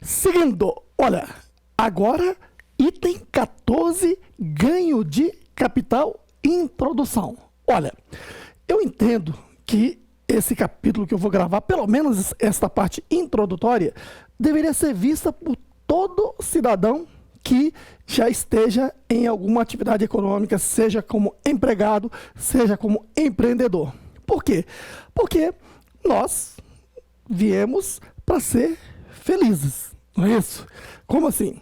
Seguindo, olha, agora item 14, ganho de capital, introdução. Olha, eu entendo que esse capítulo que eu vou gravar, pelo menos esta parte introdutória, deveria ser vista por todo cidadão que já esteja em alguma atividade econômica, seja como empregado, seja como empreendedor. Por quê? Porque nós viemos para ser felizes, não é isso? Como assim?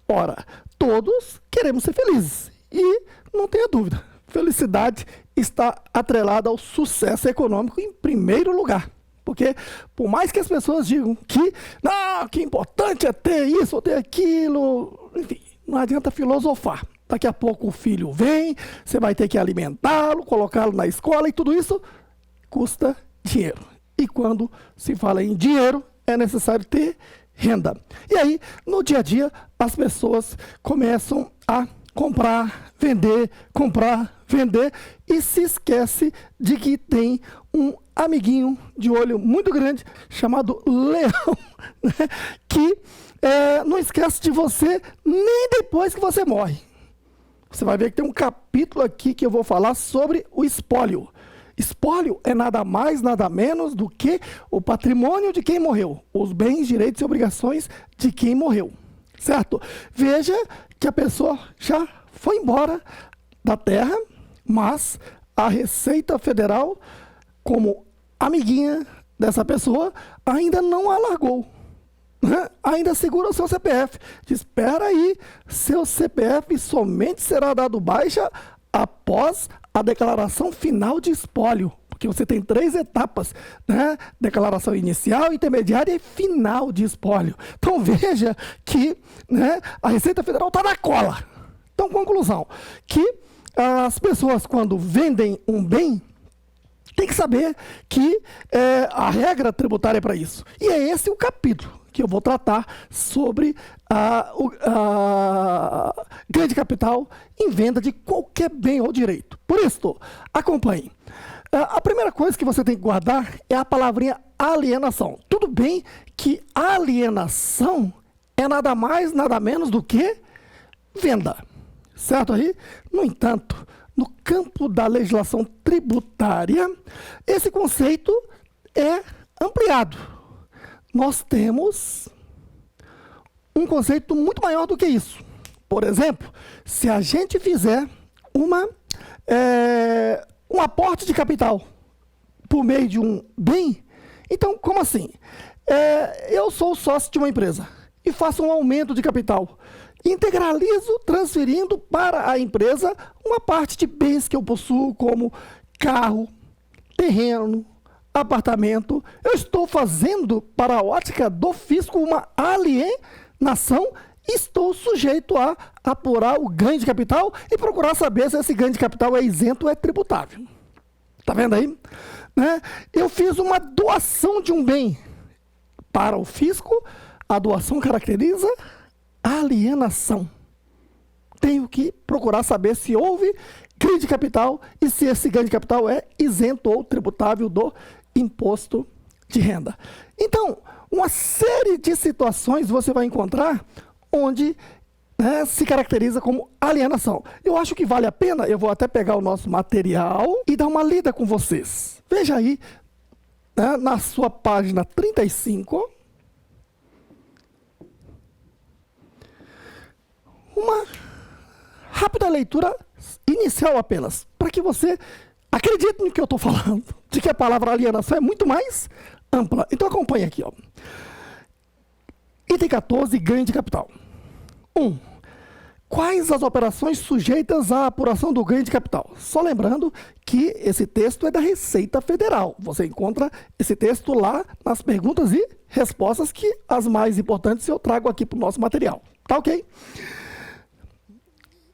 Ora, todos queremos ser felizes e não tenha dúvida, felicidade está atrelada ao sucesso econômico em primeiro lugar. Porque, por mais que as pessoas digam que não, que importante é ter isso ou ter aquilo, enfim, não adianta filosofar. Daqui a pouco o filho vem, você vai ter que alimentá-lo, colocá-lo na escola e tudo isso custa dinheiro. E quando se fala em dinheiro, é necessário ter renda. E aí, no dia a dia, as pessoas começam a comprar, vender e se esquece de que tem um amiguinho de olho muito grande chamado leão, né? Que não esquece de você nem depois que você morre. Você vai ver que tem um capítulo aqui que eu vou falar sobre o espólio. Espólio é nada mais, nada menos do que o patrimônio de quem morreu, os bens, direitos e obrigações de quem morreu, certo? Veja que a pessoa já foi embora da terra, mas a Receita Federal, como amiguinha dessa pessoa, ainda não a largou, né? Ainda segura o seu CPF. Diz, espera aí, seu CPF somente será dado baixa após a declaração final de espólio, porque você tem 3 etapas, né? Declaração inicial, intermediária e final de espólio. Então veja que, né, a Receita Federal está na cola. Então, conclusão, que as pessoas quando vendem um bem, tem que saber que a regra tributária é para isso. E é esse o capítulo que eu vou tratar sobre ganho de capital em venda de qualquer bem ou direito. Por isso, acompanhe. A primeira coisa que você tem que guardar é a palavrinha alienação. Tudo bem que alienação é nada mais, nada menos do que venda. Certo aí? No entanto, no campo da legislação tributária, esse conceito é ampliado. Nós temos um conceito muito maior do que isso. Por exemplo, se a gente fizer um aporte de capital por meio de um bem, então, como assim? Eu sou sócio de uma empresa e faço um aumento de capital. Integralizo transferindo para a empresa uma parte de bens que eu possuo, como carro, terreno, apartamento. Eu estou fazendo, para a ótica do fisco, uma alienação e estou sujeito a apurar o ganho de capital e procurar saber se esse ganho de capital é isento ou é tributável. Está vendo aí? Né? Eu fiz uma doação de um bem para o fisco, a doação caracteriza alienação. Tenho que procurar saber se houve ganho de capital e se esse ganho de capital é isento ou tributável do imposto de renda. Então, uma série de situações você vai encontrar onde, né, se caracteriza como alienação. Eu acho que vale a pena, eu vou até pegar o nosso material e dar uma lida com vocês. Veja aí, né, na sua página 35, uma rápida leitura inicial apenas, para que você acredite no que eu estou falando, de que a palavra alienação é muito mais ampla. Então acompanhe aqui, ó. Item 14, ganho de capital. 1. Quais as operações sujeitas à apuração do ganho de capital? Só lembrando que esse texto é da Receita Federal. Você encontra esse texto lá nas perguntas e respostas, que as mais importantes eu trago aqui para o nosso material. Tá ok?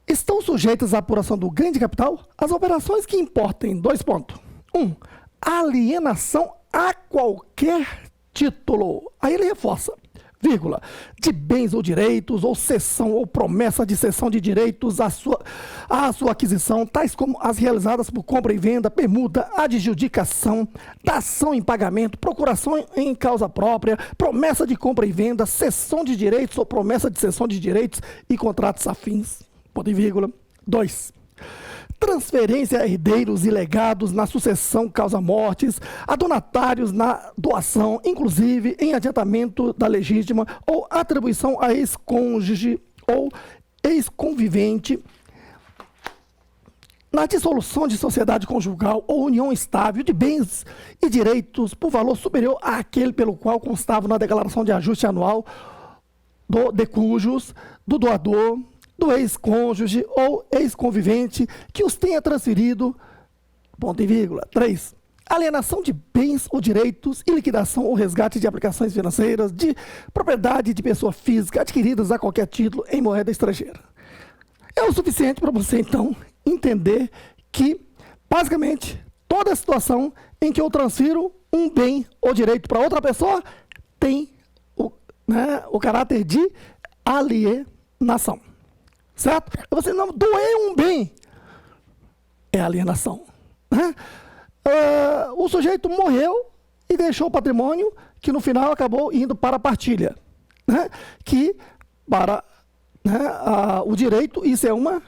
Estão sujeitas à apuração do ganho de capital as operações que importem 2 pontos. 1. Alienação a qualquer título. Aí ele reforça. vírgula, de bens ou direitos, ou cessão ou promessa de cessão de direitos à sua aquisição, tais como as realizadas por compra e venda, permuta, adjudicação, dação em pagamento, procuração em causa própria, promessa de compra e venda, cessão de direitos ou promessa de cessão de direitos e contratos afins, ponto e vírgula. 2. Transferência a herdeiros e legados na sucessão causa-mortes, a donatários na doação, inclusive em adiantamento da legítima, ou atribuição a ex-cônjuge ou ex-convivente, na dissolução de sociedade conjugal ou união estável de bens e direitos por valor superior àquele pelo qual constava na declaração de ajuste anual do decujus, do doador, do ex-cônjuge ou ex-convivente que os tenha transferido, ponto e vírgula. 3. Alienação de bens ou direitos e liquidação ou resgate de aplicações financeiras de propriedade de pessoa física adquiridas a qualquer título em moeda estrangeira. É o suficiente para você, então, entender que, basicamente, toda situação em que eu transfiro um bem ou direito para outra pessoa tem o caráter de alienação. Certo? Você não doer um bem é alienação. Né? O sujeito morreu e deixou o patrimônio que no final acabou indo para a partilha. Né? Que para o direito isso é uma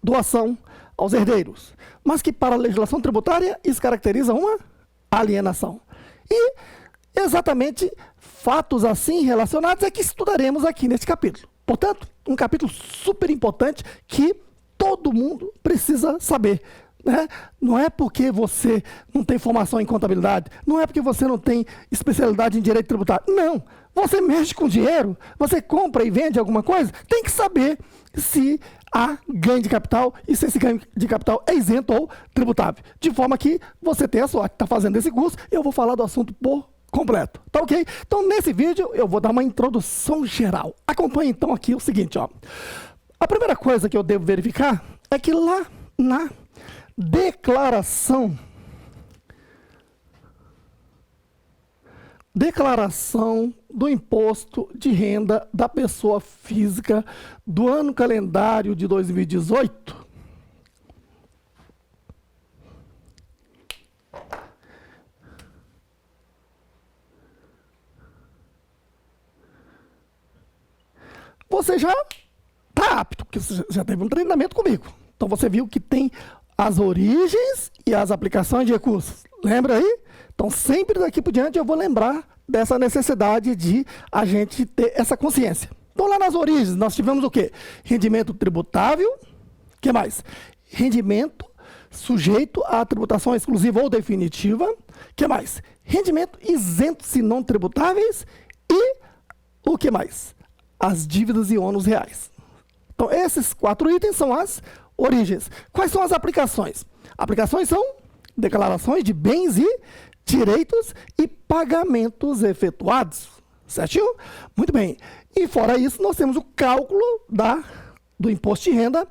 doação aos herdeiros. Mas que para a legislação tributária isso caracteriza uma alienação. E exatamente fatos assim relacionados é que estudaremos aqui neste capítulo. Portanto, um capítulo super importante que todo mundo precisa saber. Né? Não é porque você não tem formação em contabilidade, não é porque você não tem especialidade em direito tributário. Não, você mexe com dinheiro, você compra e vende alguma coisa, tem que saber se há ganho de capital e se esse ganho de capital é isento ou tributável. De forma que você tenha a sorte de estar fazendo esse curso, eu vou falar do assunto por completo, tá ok? Então, nesse vídeo, eu vou dar uma introdução geral. Acompanhe, então, aqui o seguinte, ó. A primeira coisa que eu devo verificar é que lá na declaração do imposto de renda da pessoa física do ano calendário de 2018, você já está apto, porque você já teve um treinamento comigo. Então você viu que tem as origens e as aplicações de recursos. Lembra aí? Então sempre daqui por diante eu vou lembrar dessa necessidade de a gente ter essa consciência. Então lá nas origens nós tivemos o quê? Rendimento tributável, o que mais? Rendimento sujeito à tributação exclusiva ou definitiva, o que mais? Rendimento isento se não tributáveis e o que mais? As dívidas e ônus reais. Então, esses 4 itens são as origens. Quais são as aplicações? Aplicações são declarações de bens e direitos e pagamentos efetuados. Certinho? Muito bem. E fora isso, nós temos o cálculo do imposto de renda,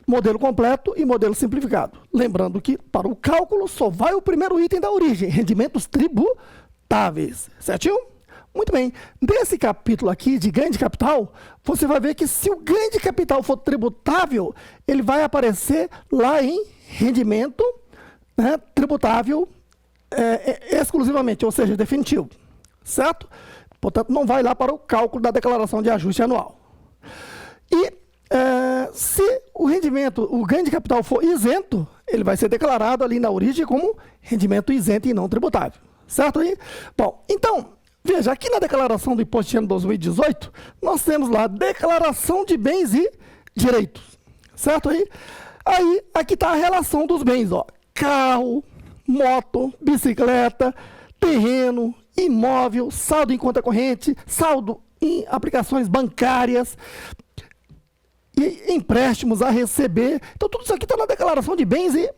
modelo completo e modelo simplificado. Lembrando que, para o cálculo, só vai o primeiro item da origem, rendimentos tributáveis. Certinho? Muito bem, nesse capítulo aqui de ganho de capital, você vai ver que se o ganho de capital for tributável, ele vai aparecer lá em rendimento tributável exclusivamente, ou seja, definitivo, certo? Portanto, não vai lá para o cálculo da declaração de ajuste anual. E se o ganho de capital for isento, ele vai ser declarado ali na origem como rendimento isento e não tributável, certo aí? Bom, então, veja, aqui na declaração do imposto de renda 2018, nós temos lá declaração de bens e direitos, certo aí? Aí, aqui está a relação dos bens, ó. Carro, moto, bicicleta, terreno, imóvel, saldo em conta corrente, saldo em aplicações bancárias, e empréstimos a receber. Então, tudo isso aqui está na declaração de bens e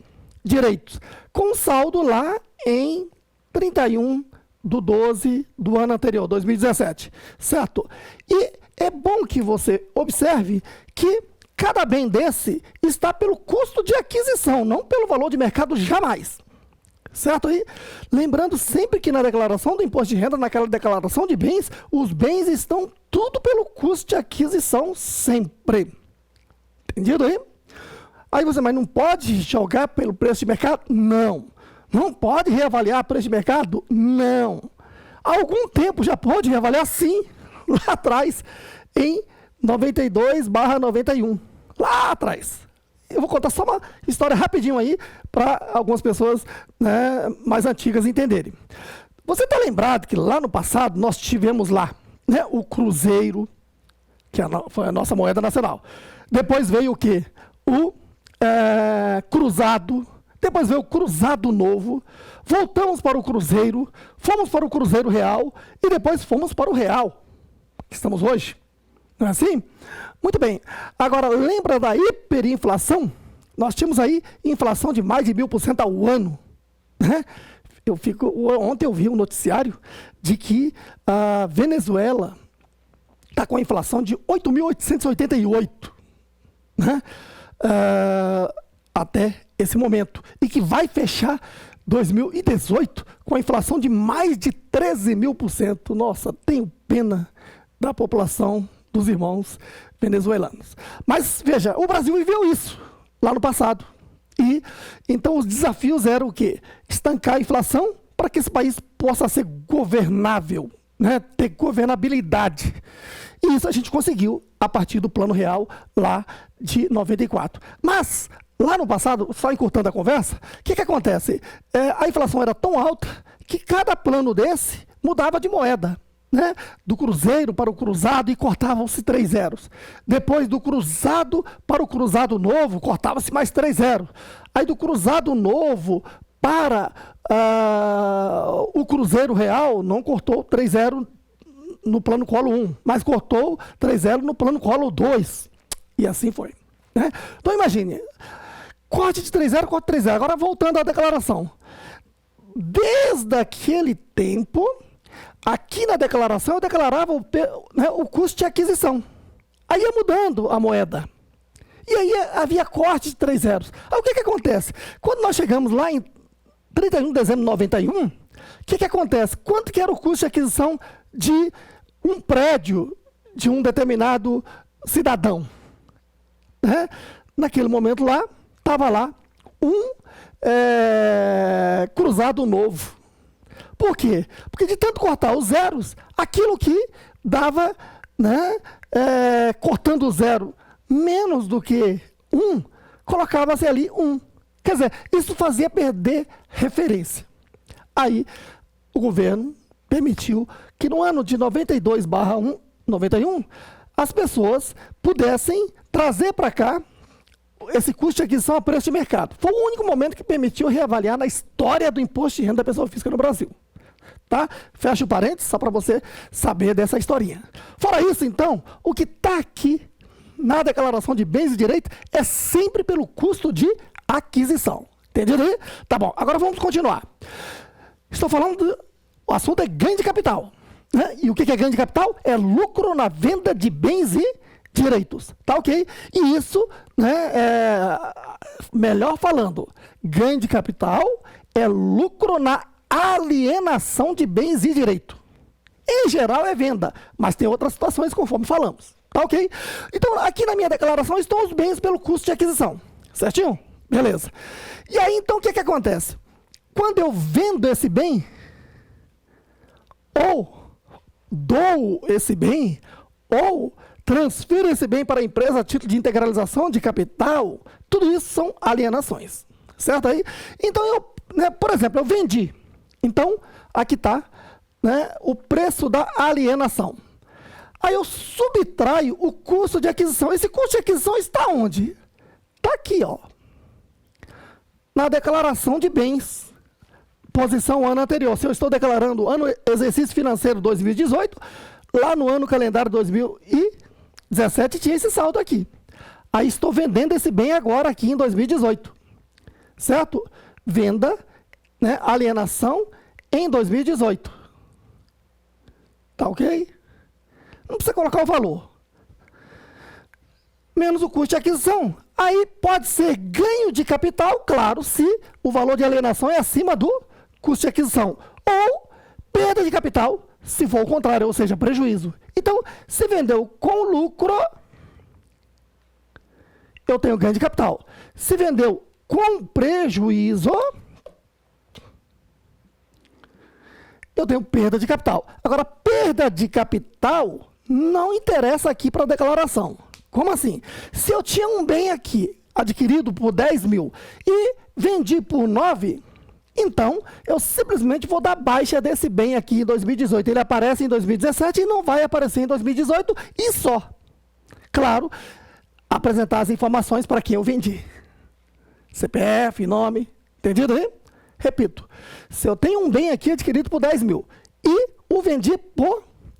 direitos, com saldo lá em 31/12 do ano anterior, 2017, certo? E é bom que você observe que cada bem desse está pelo custo de aquisição, não pelo valor de mercado jamais, Certo aí? Lembrando sempre que na declaração do imposto de renda, naquela declaração de bens, os bens estão tudo pelo custo de aquisição sempre. Entendido aí? Aí você, mas não pode jogar pelo preço de mercado? Não. Não pode reavaliar preço de mercado? Não. Há algum tempo já pode reavaliar? Sim. Lá atrás, em 92/91. Lá atrás. Eu vou contar só uma história rapidinho aí, para algumas pessoas, né, mais antigas entenderem. Você está lembrado que lá no passado nós tivemos lá, né, o Cruzeiro, que foi a nossa moeda nacional. Depois veio o quê? O Cruzado. Depois veio o Cruzado Novo. Voltamos para o Cruzeiro. Fomos para o Cruzeiro Real. E depois fomos para o Real, que estamos hoje. Não é assim? Muito bem. Agora, lembra da hiperinflação? Nós tínhamos aí inflação de mais de 1000% ao ano. Né? Ontem eu vi um noticiário de que a Venezuela está com a inflação de 8.888, né? Até esse momento. E que vai fechar 2018 com a inflação de mais de 13.000%. Nossa, tenho pena da população, dos irmãos venezuelanos. Mas, veja, o Brasil viveu isso lá no passado. E, então, os desafios eram o quê? Estancar a inflação para que esse país possa ser governável, né? Ter governabilidade. E isso a gente conseguiu a partir do Plano Real lá de 94. Mas, lá no passado, só encurtando a conversa, o que acontece? A inflação era tão alta que cada plano desse mudava de moeda. Né? Do Cruzeiro para o Cruzado e cortavam-se 3 zeros. Depois do Cruzado para o Cruzado Novo, cortava-se mais 3 zeros. Aí do Cruzado Novo para o Cruzeiro Real, não cortou 3 zeros no plano colo 1, mas cortou 3 zeros no plano colo 2. E assim foi. Né? Então imagine, corte de 3 zeros, corte de 3 zeros. Agora voltando à declaração. Desde aquele tempo, aqui na declaração eu declarava o custo de aquisição. Aí ia mudando a moeda. E aí havia corte de 3 zeros. Aí o que acontece? Quando nós chegamos lá em 31 de dezembro de 91, o que acontece? Quanto que era o custo de aquisição de um prédio de um determinado cidadão? Né? Naquele momento lá, estava lá um Cruzado Novo. Por quê? Porque de tanto cortar os zeros, aquilo que dava, né, cortando o zero menos do que 1, colocava-se ali 1. Quer dizer, isso fazia perder referência. Aí, o governo permitiu que no ano de 92/91, as pessoas pudessem trazer para cá esse custo de aquisição a preço de mercado. Foi o único momento que permitiu reavaliar na história do imposto de renda da pessoa física no Brasil. Tá? Fecha o parênteses, só para você saber dessa historinha. Fora isso, então, o que está aqui na declaração de bens e direitos é sempre pelo custo de aquisição. Entendido aí? Tá bom, agora vamos continuar. Estou falando o assunto é ganho de capital. Né? E o que é ganho de capital? É lucro na venda de bens e direitos. Tá ok? E isso, né, melhor falando, ganho de capital é lucro na alienação de bens e direito. Em geral é venda, mas tem outras situações conforme falamos. Tá ok? Então, aqui na minha declaração estão os bens pelo custo de aquisição. Certinho? Beleza. E aí, então, o que acontece? Quando eu vendo esse bem, ou dou esse bem, ou transfiro esse bem para a empresa a título de integralização de capital, tudo isso são alienações. Certo aí? Então, por exemplo, eu vendi. Então, aqui está, né, o preço da alienação. Aí eu subtraio o custo de aquisição. Esse custo de aquisição está onde? Está aqui, ó, na declaração de bens. Posição ano anterior. Se eu estou declarando exercício financeiro 2018, lá no ano calendário 2017 tinha esse saldo aqui. Aí estou vendendo esse bem agora aqui em 2018. Certo? Venda, né, alienação em 2018. Tá ok? Não precisa colocar o valor. Menos o custo de aquisição. Aí pode ser ganho de capital, claro, se o valor de alienação é acima do custo de aquisição, ou perda de capital, se for o contrário, ou seja, prejuízo. Então, se vendeu com lucro, eu tenho ganho de capital. Se vendeu com prejuízo, eu tenho perda de capital. Agora, perda de capital não interessa aqui para a declaração. Como assim? Se eu tinha um bem aqui adquirido por 10 mil e vendi por 9, então eu simplesmente vou dar baixa desse bem aqui em 2018. Ele aparece em 2017 e não vai aparecer em 2018 e só. Claro, apresentar as informações para quem eu vendi. CPF, nome, entendido aí? Repito, se eu tenho um bem aqui adquirido por 10 mil e o vendi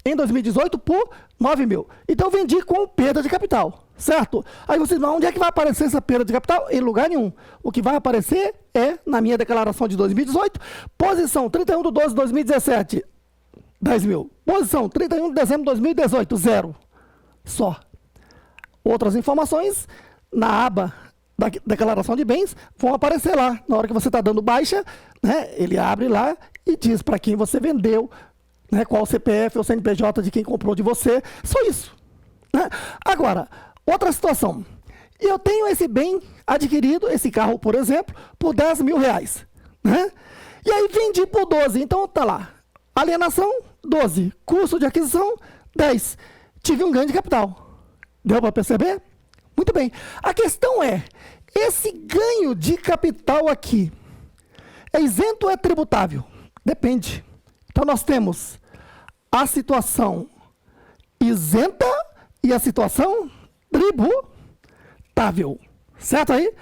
em 2018 por 9 mil, então eu vendi com perda de capital, certo? Aí vocês vão, onde é que vai aparecer essa perda de capital? Em lugar nenhum. O que vai aparecer é na minha declaração de 2018, posição 31 de 12 de 2017, 10 mil. Posição 31 de dezembro de 2018, 0. Só. Outras informações na aba da declaração de bens vão aparecer lá. Na hora que você está dando baixa, né, ele abre lá e diz para quem você vendeu, né, qual o CPF ou CNPJ de quem comprou de você. Só isso. Né? Agora, outra situação. Eu tenho esse bem adquirido, esse carro, por exemplo, por 10 mil reais. Né? E aí vendi por 12. Então tá lá. Alienação, 12. Custo de aquisição, 10. Tive um ganho de capital. Deu para perceber? Muito bem. A questão é, esse ganho de capital aqui é isento ou é tributável? Depende. Então nós temos a situação isenta e a situação tributável. Certo aí?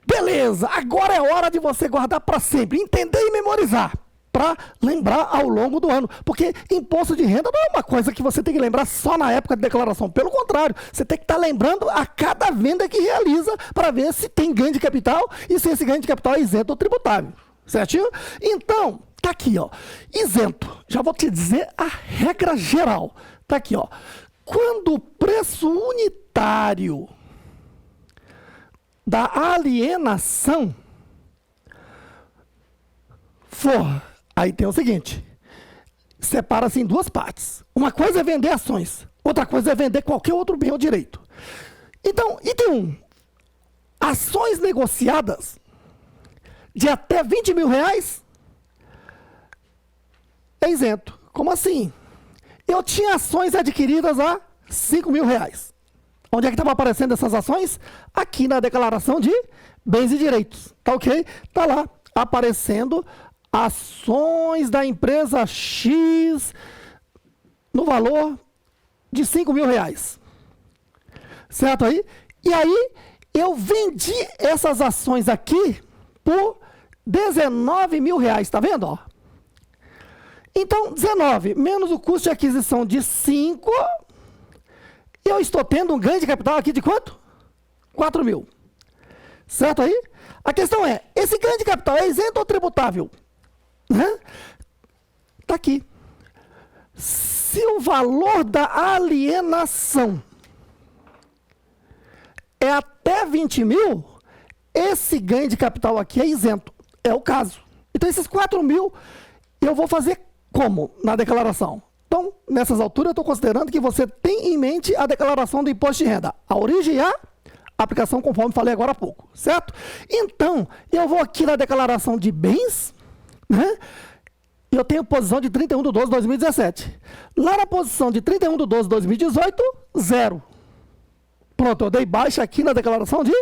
Beleza. Agora é hora de você guardar para sempre, entender e memorizar, para lembrar ao longo do ano. Porque imposto de renda não é uma coisa que você tem que lembrar só na época de declaração. Pelo contrário, você tem que estar lembrando a cada venda que realiza para ver se tem ganho de capital e se esse ganho de capital é isento ou tributável. Certinho? Então, tá aqui, ó. Isento. Já vou te dizer a regra geral. Tá aqui, ó. Quando o preço unitário da alienação for... Aí tem o seguinte, separa-se em duas partes. Uma coisa é vender ações, outra coisa é vender qualquer outro bem ou direito. Então, item 1, ações negociadas de até 20 mil reais é isento. Como assim? Eu tinha ações adquiridas a 5 mil reais. Onde é que estavam aparecendo essas ações? Aqui na declaração de bens e direitos. Tá ok? Tá lá aparecendo ações da empresa X no valor de 5 mil reais. Certo aí? E aí, eu vendi essas ações aqui por 19 mil reais. Tá vendo? Ó? Então, 19 menos o custo de aquisição de 5, eu estou tendo um ganho de capital aqui de quanto? 4 mil. Certo aí? A questão é, esse ganho de capital é isento ou tributável? Está aqui. Se o valor da alienação é até 20 mil, esse ganho de capital aqui é isento. É o caso. Então, esses 4 mil, eu vou fazer como na declaração? Então, nessas alturas, eu estou considerando que você tem em mente a declaração do imposto de renda. A origem e a aplicação, conforme falei agora há pouco. Certo? Então, eu vou aqui na declaração de bens... Né? Eu tenho posição de 31 de 12 de 2017. Lá na posição de 31 de 12 de 2018, 0. Pronto, eu dei baixa aqui na declaração de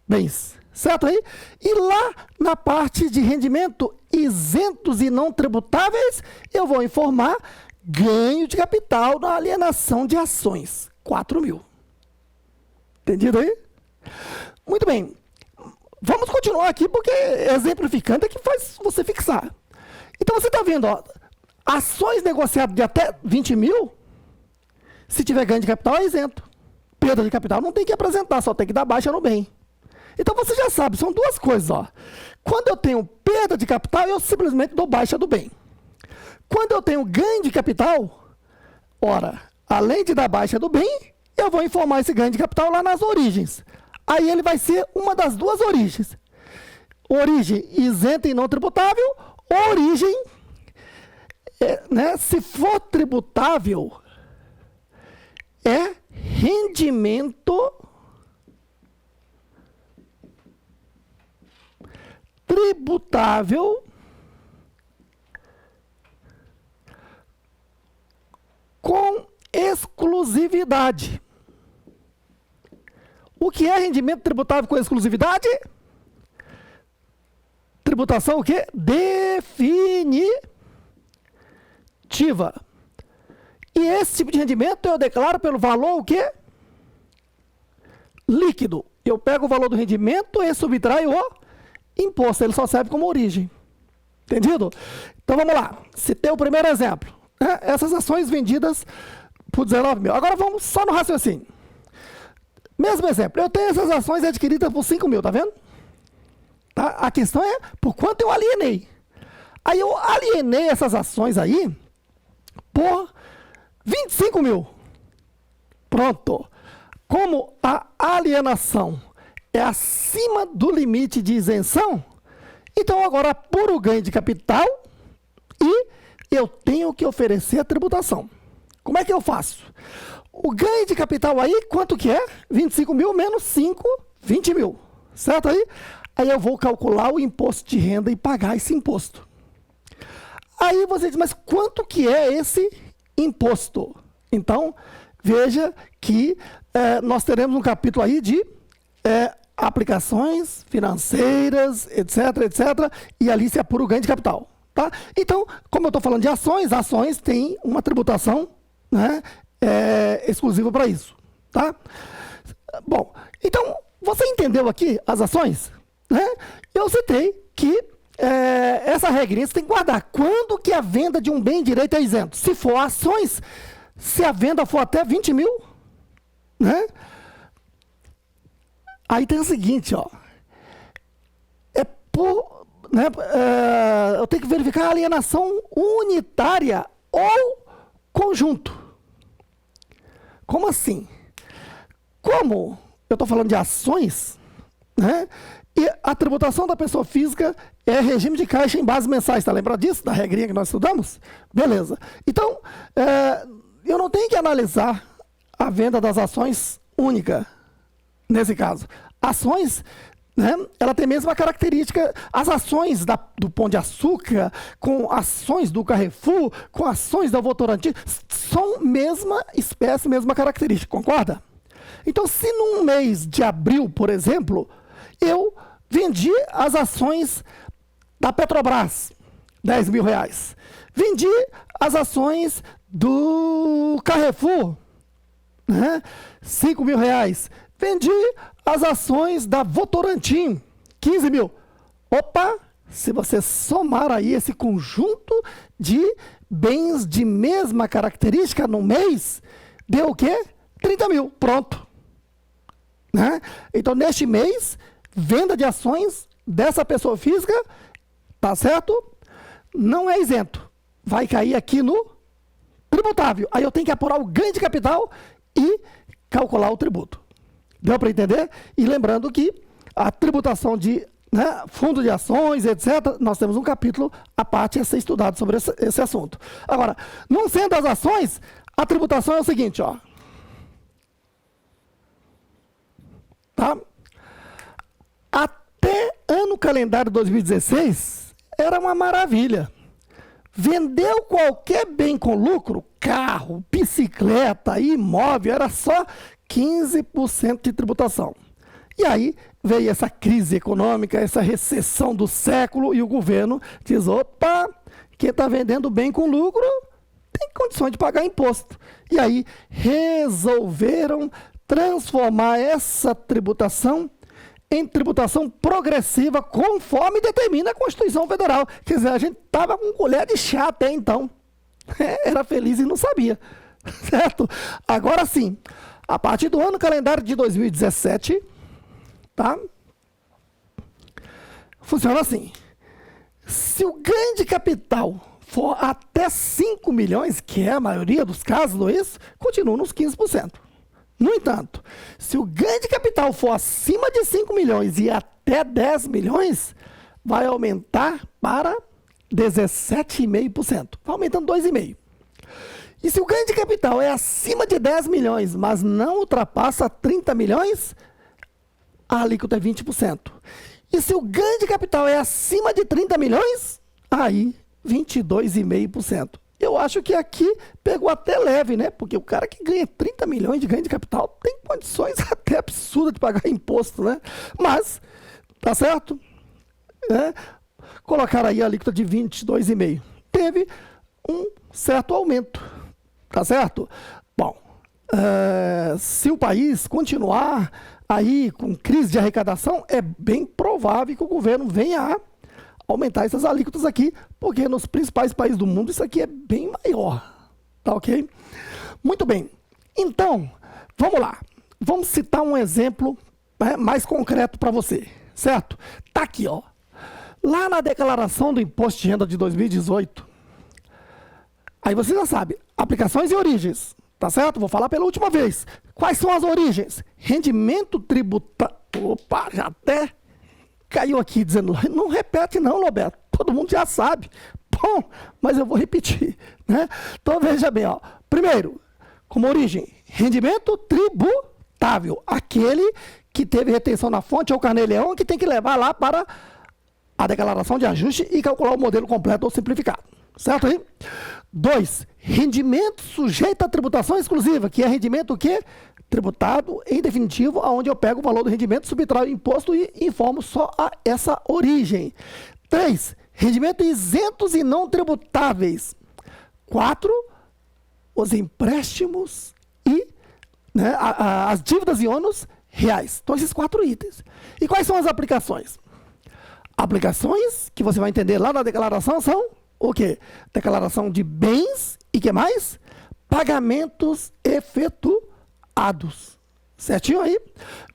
bens. Certo aí? E lá na parte de rendimento isentos e não tributáveis, eu vou informar ganho de capital na alienação de ações. 4 mil. Entendido aí? Muito bem. Vamos continuar aqui, porque exemplificando é que faz você fixar. Então, você está vendo, ó, ações negociadas de até 20 mil, se tiver ganho de capital, é isento. Perda de capital não tem que apresentar, só tem que dar baixa no bem. Então, você já sabe, são duas coisas. Ó. Quando eu tenho perda de capital, eu simplesmente dou baixa do bem. Quando eu tenho ganho de capital, ora, além de dar baixa do bem, eu vou informar esse ganho de capital lá nas origens. Aí ele vai ser uma das duas origens. Origem isenta e não tributável, origem, né, se for tributável, é rendimento tributável com exclusividade. O que é rendimento tributável com exclusividade? Tributação o quê? Definitiva. E esse tipo de rendimento eu declaro pelo valor o quê? Líquido. Eu pego o valor do rendimento e subtraio o imposto. Ele só serve como origem. Entendido? Então vamos lá. Citei o primeiro exemplo. Essas ações vendidas por 19 mil. Agora vamos só no raciocínio. Mesmo exemplo. Eu tenho essas ações adquiridas por 5 mil, tá vendo? Tá? A questão é por quanto eu alienei. Aí eu alienei essas ações aí por 25 mil. Pronto. Como a alienação é acima do limite de isenção, então agora apuro o ganho de capital e eu tenho que oferecer a tributação. Como é que eu faço? O ganho de capital aí, quanto que é? 25 mil menos 5, 20 mil. Certo aí? Aí eu vou calcular o imposto de renda e pagar esse imposto. Aí você diz, mas quanto que é esse imposto? Então, veja que nós teremos um capítulo aí de aplicações financeiras, etc, etc, e ali se apura o ganho de capital. Tá? Então, como eu estou falando de ações têm uma tributação, né, exclusiva para isso. Tá? Bom, então, você entendeu aqui as ações? Né? Eu citei que essa regrinha você tem que guardar. Quando que a venda de um bem direito é isento? Se for ações, se a venda for até 20 mil, né? Aí tem o seguinte, ó. Eu tenho que verificar a alienação unitária ou conjunto. Como assim? Como eu estou falando de ações, né? E a tributação da pessoa física é regime de caixa em bases mensais. Está lembrado disso? Da regrinha que nós estudamos? Beleza. Então, eu não tenho que analisar a venda das ações única, nesse caso. Ações, né, ela tem a mesma característica. As ações do Pão de Açúcar, com ações do Carrefour, com ações da Votorantim, são mesma espécie, mesma característica. Concorda? Então, se num mês de abril, por exemplo, eu vendi as ações da Petrobras, 10 mil reais. Vendi as ações do Carrefour, né, 5 mil reais. Vendi as ações da Votorantim, 15 mil. Opa, se você somar aí esse conjunto de bens de mesma característica no mês, deu o quê? 30 mil, pronto. Né? Então, neste mês, venda de ações dessa pessoa física, tá certo? Não é isento. Vai cair aqui no tributável. Aí eu tenho que apurar o ganho de capital e calcular o tributo. Deu para entender? E lembrando que a tributação de fundo de ações, etc., nós temos um capítulo à parte a ser estudado sobre esse assunto. Agora, não sendo as ações, a tributação é o seguinte, ó. Tá? Até ano calendário 2016, era uma maravilha. Vendeu qualquer bem com lucro, carro, bicicleta, imóvel, era só 15% de tributação. E aí veio essa crise econômica, essa recessão do século, e o governo diz, opa, quem está vendendo bem com lucro tem condições de pagar imposto. E aí resolveram transformar essa tributação em tributação progressiva, conforme determina a Constituição Federal. Quer dizer, a gente estava com colher de chá até então. Era feliz e não sabia. Certo? Agora sim, a partir do ano calendário de 2017, tá? Funciona assim. Se o ganho de capital for até 5 milhões, que é a maioria dos casos, não é isso? Continua nos 15%. No entanto, se o ganho de capital for acima de 5 milhões e até 10 milhões, vai aumentar para 17,5%. Vai aumentando 2,5%. E se o ganho de capital é acima de 10 milhões, mas não ultrapassa 30 milhões, a alíquota é 20%. E se o ganho de capital é acima de 30 milhões, aí 22,5%. Eu acho que aqui pegou até leve, né? Porque o cara que ganha 30 milhões de ganho de capital tem condições até absurdas de pagar imposto, né? Mas, tá certo? Colocaram aí a alíquota de 22,5%. Teve um certo aumento, tá certo? Bom, se o país continuar aí com crise de arrecadação, é bem provável que o governo venha a aumentar essas alíquotas aqui, porque nos principais países do mundo isso aqui é bem maior, tá ok? Muito bem, então, vamos lá. Vamos citar um exemplo mais concreto para você, certo? Tá aqui, ó. Lá na declaração do Imposto de Renda de 2018, aí você já sabe, aplicações e origens, tá certo? Vou falar pela última vez. Quais são as origens? Rendimento tributário... Opa, já até caiu aqui dizendo... Não repete não, Roberto. Todo mundo já sabe. Bom, mas eu vou repetir, né? Então, veja bem, ó. Primeiro, como origem, rendimento tributável. Aquele que teve retenção na fonte ou carnê-leão que tem que levar lá para a declaração de ajuste e calcular o modelo completo ou simplificado. Certo aí? 2. Rendimento sujeito à tributação exclusiva, que é rendimento o quê? Tributado em definitivo, onde eu pego o valor do rendimento, subtraio o imposto e informo só a essa origem. 3. Rendimento isentos e não tributáveis. 4. Os empréstimos e as dívidas e ônus reais. Então, esses 4 itens. E quais são as aplicações? Aplicações, que você vai entender lá na declaração, são o quê? Declaração de bens e que mais? Pagamentos efetuados. Certinho aí?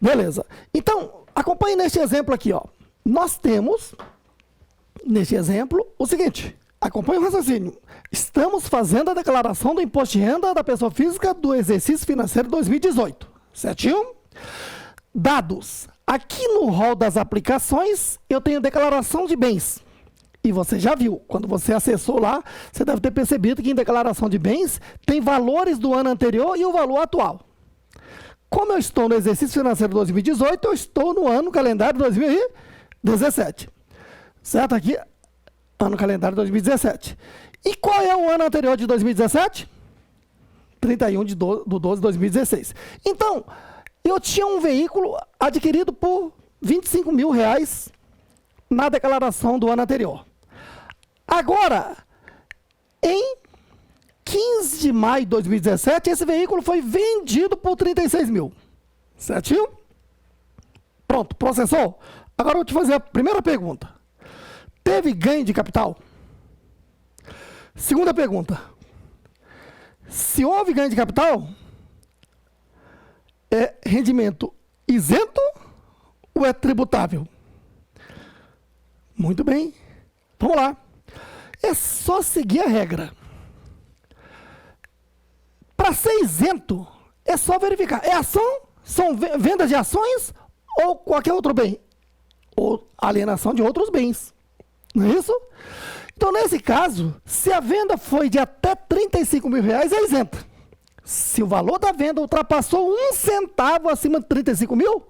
Beleza. Então, acompanhe neste exemplo aqui, ó. Nós temos, neste exemplo, o seguinte. Acompanhe o raciocínio. Estamos fazendo a declaração do Imposto de Renda da Pessoa Física do exercício financeiro 2018. Certinho? Dados. Aqui no rol das aplicações, eu tenho declaração de bens. E você já viu, quando você acessou lá, você deve ter percebido que em declaração de bens tem valores do ano anterior e o valor atual. Como eu estou no exercício financeiro 2018, eu estou no ano calendário 2017. Certo? Aqui, ano calendário 2017. E qual é o ano anterior de 2017? 31 de 12 de 2016. Então, eu tinha um veículo adquirido por R$25 mil na declaração do ano anterior. Agora, em 15 de maio de 2017, esse veículo foi vendido por 36 mil. Certinho? Pronto, processou? Agora eu vou te fazer a primeira pergunta. Teve ganho de capital? Segunda pergunta. Se houve ganho de capital, é rendimento isento ou é tributável? Muito bem. Vamos lá. É só seguir a regra. Para ser isento, é só verificar. É ação? São vendas de ações ou qualquer outro bem? Ou alienação de outros bens. Não é isso? Então, nesse caso, se a venda foi de até 35 mil reais, é isenta. Se o valor da venda ultrapassou 1 centavo acima de 35 mil,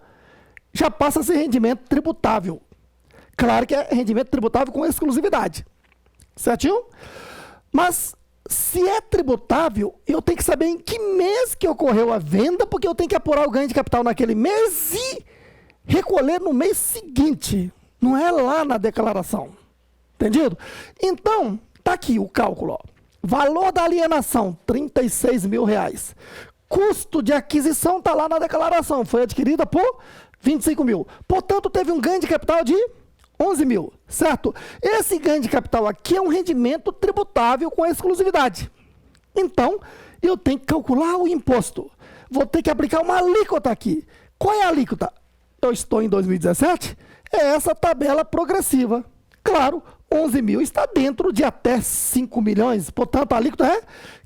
já passa a ser rendimento tributável. Claro que é rendimento tributável com exclusividade. Certinho? Mas, se é tributável, eu tenho que saber em que mês que ocorreu a venda, porque eu tenho que apurar o ganho de capital naquele mês e recolher no mês seguinte. Não é lá na declaração. Entendido? Então, tá aqui o cálculo. Ó. Valor da alienação, 36 mil reais. Custo de aquisição está lá na declaração. Foi adquirida por 25 mil. Portanto, teve um ganho de capital de 11 mil, certo? Esse ganho de capital aqui é um rendimento tributável com exclusividade. Então, eu tenho que calcular o imposto. Vou ter que aplicar uma alíquota aqui. Qual é a alíquota? Eu estou em 2017? É essa tabela progressiva. Claro, 11 mil está dentro de até 5 milhões. Portanto, a alíquota é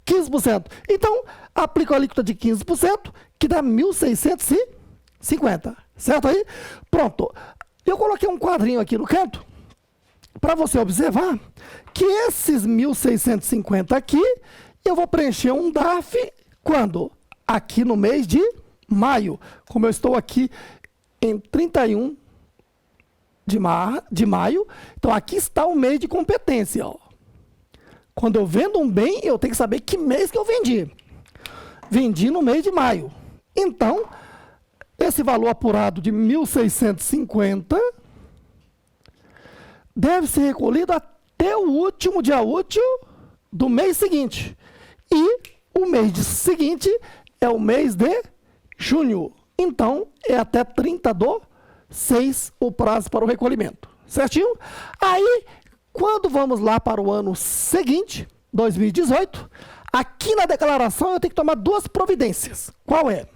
15%. Então, aplico a alíquota de 15%, que dá 1.650. Certo aí? Pronto. Eu coloquei um quadrinho aqui no canto para você observar que esses 1.650 aqui, eu vou preencher um DARF quando? Aqui no mês de maio. Como eu estou aqui em 31 de maio, então aqui está o mês de competência. Ó. Quando eu vendo um bem, eu tenho que saber que mês que eu vendi. Vendi no mês de maio. Então, esse valor apurado de 1.650 deve ser recolhido até o último dia útil do mês seguinte. E o mês seguinte é o mês de junho. Então, é até 30/6 o prazo para o recolhimento. Certinho? Aí, quando vamos lá para o ano seguinte, 2018, aqui na declaração eu tenho que tomar duas providências. Qual é?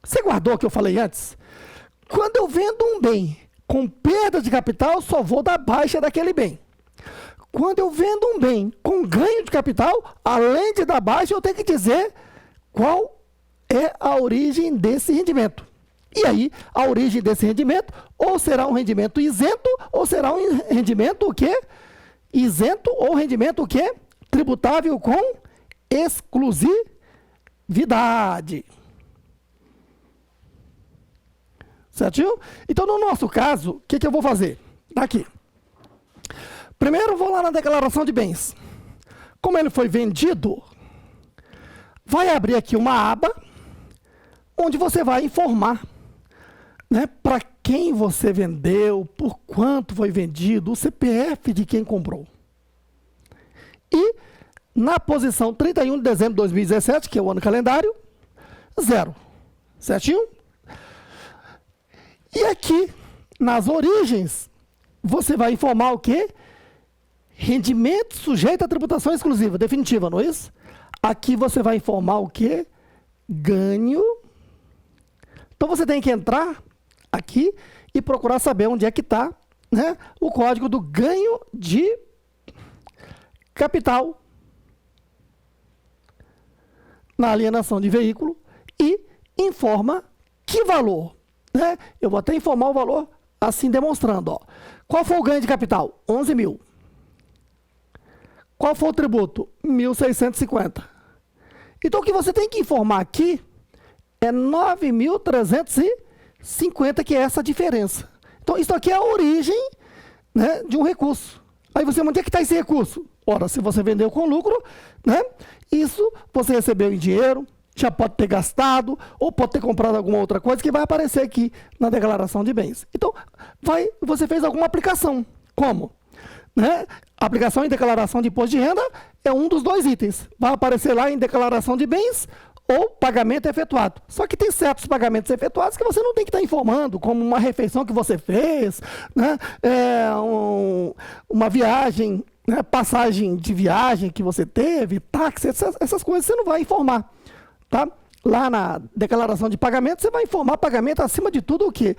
Você guardou o que eu falei antes? Quando eu vendo um bem com perda de capital, eu só vou dar baixa daquele bem. Quando eu vendo um bem com ganho de capital, além de dar baixa, eu tenho que dizer qual é a origem desse rendimento. E aí, a origem desse rendimento, ou será um rendimento isento, ou será um rendimento o quê? Isento ou rendimento o quê? Tributável com exclusividade. Certinho? Então, no nosso caso, o que eu vou fazer? Aqui. Primeiro, eu vou lá na declaração de bens. Como ele foi vendido, vai abrir aqui uma aba onde você vai informar, né, para quem você vendeu, por quanto foi vendido, o CPF de quem comprou. E na posição 31 de dezembro de 2017, que é o ano calendário, 0. Certinho? E aqui, nas origens, você vai informar o quê? Rendimento sujeito à tributação exclusiva, definitiva, não é isso? Aqui você vai informar o quê? Ganho. Então você tem que entrar aqui e procurar saber onde é que está, né, o código do ganho de capital na alienação de veículo e informa que valor. Né? Eu vou até informar o valor assim demonstrando. Ó. Qual foi o ganho de capital? 11 mil. Qual foi o tributo? 1.650. Então, o que você tem que informar aqui é 9.350, que é essa diferença. Então, isso aqui é a origem, né, de um recurso. Aí você, onde é que está esse recurso? Ora, se você vendeu com lucro, né, isso você recebeu em dinheiro, já pode ter gastado, ou pode ter comprado alguma outra coisa que vai aparecer aqui na declaração de bens. Então, você fez alguma aplicação. Como? Né? Aplicação em declaração de imposto de renda é um dos dois itens. Vai aparecer lá em declaração de bens ou pagamento efetuado. Só que tem certos pagamentos efetuados que você não tem que estar informando, como uma refeição que você fez, né? Uma viagem, né? Passagem de viagem que você teve, táxi, essas coisas você não vai informar. Tá? Lá na declaração de pagamento, você vai informar pagamento acima de tudo o quê?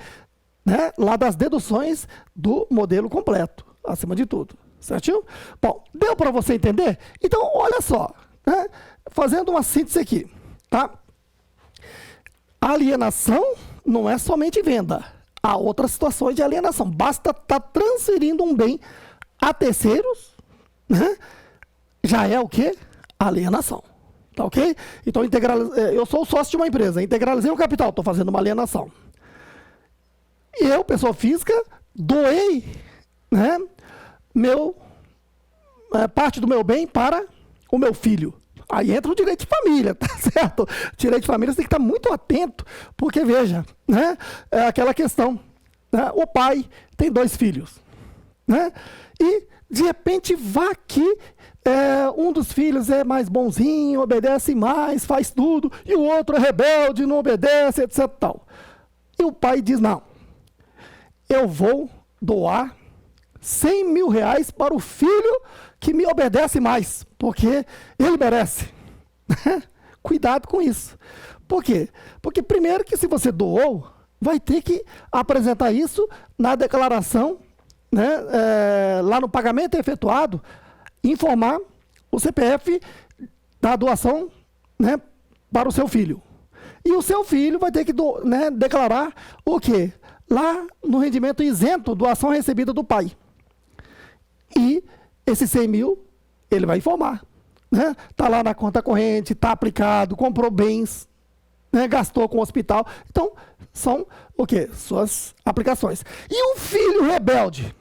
Né? Lá das deduções do modelo completo, acima de tudo. Certinho? Bom, deu para você entender? Então, olha só, né? Fazendo uma síntese aqui. Tá? Alienação não é somente venda. Há outras situações de alienação. Basta estar transferindo um bem a terceiros, né? Já é o quê? Alienação. Tá ok? Então, eu sou sócio de uma empresa, integralizei o capital, estou fazendo uma alienação. E eu, pessoa física, doei, né, parte do meu bem para o meu filho. Aí entra o direito de família, tá certo? O direito de família você tem que estar muito atento, porque, veja, né, é aquela questão, né, o pai tem 2 filhos, né, e, de repente, vá aqui, um dos filhos é mais bonzinho, obedece mais, faz tudo, e o outro é rebelde, não obedece, etc. Tal. E o pai diz, não, eu vou doar 100 mil reais para o filho que me obedece mais, porque ele merece. Cuidado com isso. Por quê? Porque primeiro que se você doou, vai ter que apresentar isso na declaração, né, lá no pagamento efetuado, informar o CPF da doação, né, para o seu filho. E o seu filho vai ter que né, declarar o quê? Lá no rendimento isento, doação recebida do pai. e esses 100 mil ele vai informar. Né? Tá lá na conta corrente, tá aplicado, comprou bens, né? Gastou com o hospital. Então, são o quê? Suas aplicações. E um filho rebelde?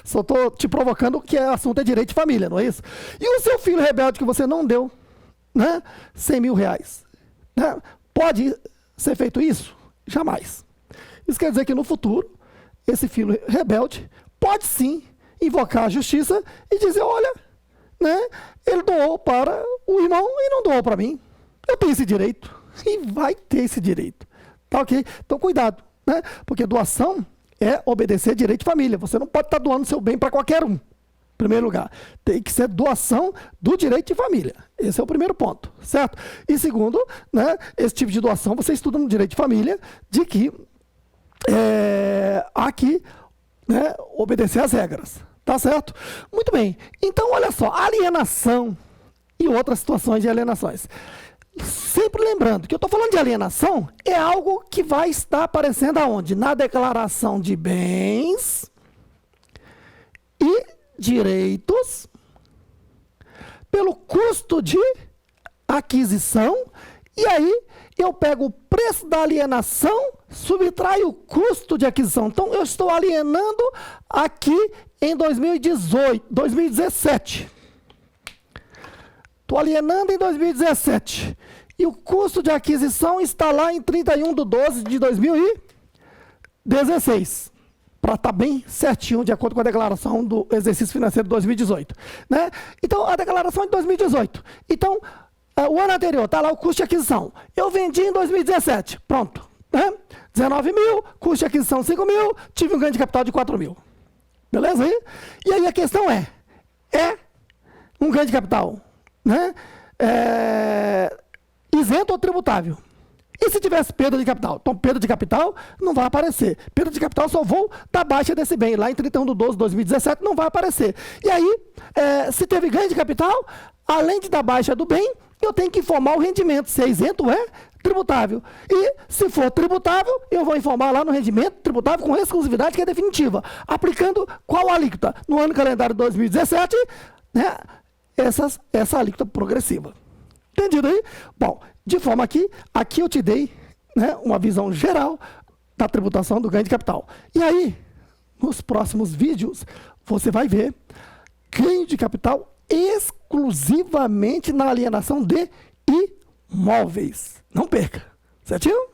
Só estou te provocando que o assunto é direito de família, não é isso? E o seu filho rebelde que você não deu, né? 100 mil reais. Né? Pode ser feito isso? Jamais. Isso quer dizer que no futuro, esse filho rebelde pode sim invocar a justiça e dizer, olha, né, ele doou para o irmão e não doou para mim. Eu tenho esse direito. E vai ter esse direito. Tá ok? Então cuidado, né? Porque doação é obedecer direito de família. Você não pode estar doando seu bem para qualquer um. Em primeiro lugar, tem que ser doação do direito de família. Esse é o primeiro ponto, certo? E segundo, né, esse tipo de doação, você estuda no direito de família, de que há que, né, obedecer às regras. Tá certo? Muito bem. Então, olha só, alienação e outras situações de alienações. Sempre lembrando que eu estou falando de alienação, é algo que vai estar aparecendo aonde? Na declaração de bens e direitos pelo custo de aquisição, e aí eu pego o preço da alienação, subtraio o custo de aquisição. Então, eu estou alienando aqui em 2017. Estou alienando em 2017. E o custo de aquisição está lá em 31/12/2016. Para estar bem certinho, de acordo com a declaração do exercício financeiro de 2018. Né? Então, a declaração é de 2018. Então, o ano anterior, está lá o custo de aquisição. Eu vendi em 2017. Pronto. Né? 19 mil, custo de aquisição 5 mil, tive um ganho de capital de 4 mil. Beleza aí? E aí a questão é um ganho de capital, né? Isento ou tributável? E se tivesse perda de capital? Então, perda de capital não vai aparecer. Perda de capital só vou da baixa desse bem. Lá em 31/12/2017 não vai aparecer. E aí, se teve ganho de capital, além de dar baixa do bem, eu tenho que informar o rendimento. Se é isento ou é tributável. E se for tributável, eu vou informar lá no rendimento tributável com exclusividade, que é definitiva. Aplicando qual alíquota? No ano calendário de 2017, né, essa alíquota progressiva. Entendido aí? Bom, de forma que aqui eu te dei, né, uma visão geral da tributação do ganho de capital. E aí, nos próximos vídeos, você vai ver ganho de capital exclusivamente na alienação de imóveis. Não perca, certinho?